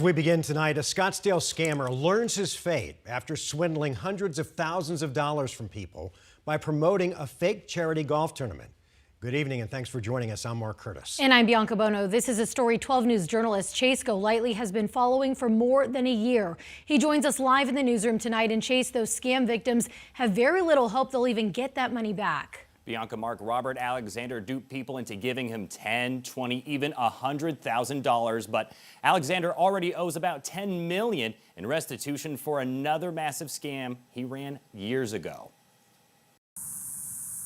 We begin tonight. A Scottsdale scammer learns his fate after swindling hundreds of thousands of dollars from people by promoting a fake charity golf tournament. Good evening and thanks for joining us. I'm Mark Curtis. And I'm Bianca Bono. This is a story 12 News journalist Chase Golightly has been following for more than a year. He joins us live in the newsroom tonight. And Chase, those scam victims have very little hope they'll even get that money back. Bianca, Mark, Robert Alexander duped people into giving him $10, $20, even $100,000. But Alexander already owes about $10 million in restitution for another massive scam he ran years ago.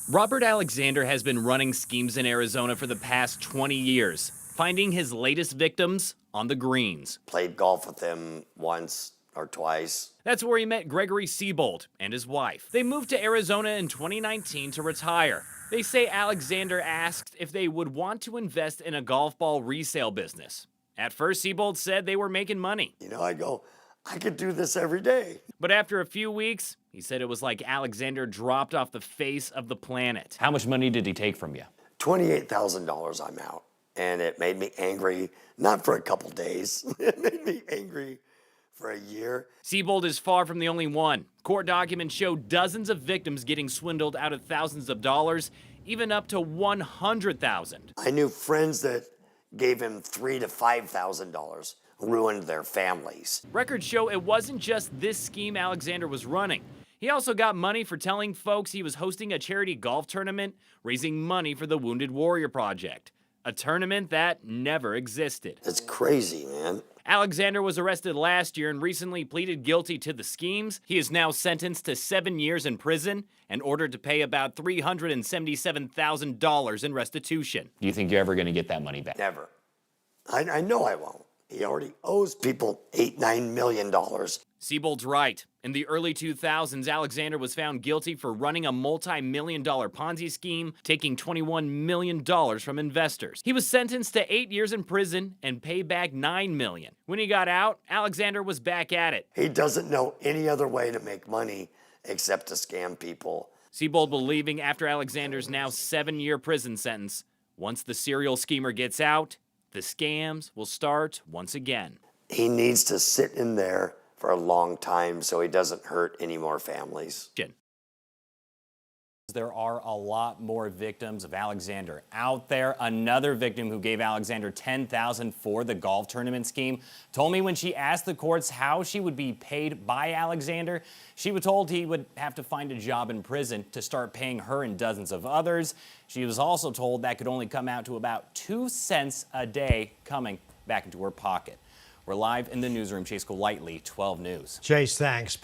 Robert Alexander has been running schemes in Arizona for the past 20 years, finding his latest victims on the greens. Played golf with him once or twice. That's where he met Gregory Siebold and his wife. They moved to Arizona in 2019 to retire. They say Alexander asked if they would want to invest in a golf ball resale business. At first, Siebold said they were making money. I could do this every day. But after a few weeks, he said it was like Alexander dropped off the face of the planet. How much money did he take from you? $28,000 I'm out. And it made me angry, not for a couple days. It made me angry for a year. Siebold is far from the only one. Court documents show dozens of victims getting swindled out of thousands of dollars, even up to $100,000. I knew friends that gave him $3,000 to $5,000, ruined their families. Records show it wasn't just this scheme Alexander was running. He also got money for telling folks he was hosting a charity golf tournament, raising money for the Wounded Warrior Project, a tournament that never existed. It's crazy, man. Alexander was arrested last year and recently pleaded guilty to the schemes. He is now sentenced to 7 years in prison and ordered to pay about $377,000 in restitution. Do you think you're ever going to get that money back? Never. I know I won't. He already owes people $8-9 million. Siebold's right. In the early 2000s, Alexander was found guilty for running a multi-million-dollar Ponzi scheme, taking $21 million from investors. He was sentenced to 8 years in prison and paid back $9 million. When he got out, Alexander was back at it. He doesn't know any other way to make money except to scam people. Siebold believing after Alexander's now 7-year prison sentence, once the serial schemer gets out, the scams will start once again. He needs to sit in there for a long time so he doesn't hurt any more families. There are a lot more victims of Alexander out there. Another victim who gave Alexander $10,000 for the golf tournament scheme told me when she asked the courts how she would be paid by Alexander, she was told he would have to find a job in prison to start paying her and dozens of others. She was also told that could only come out to about 2 cents a day coming back into her pocket. We're live in the newsroom. Chase Golightly, 12 News. Chase, thanks.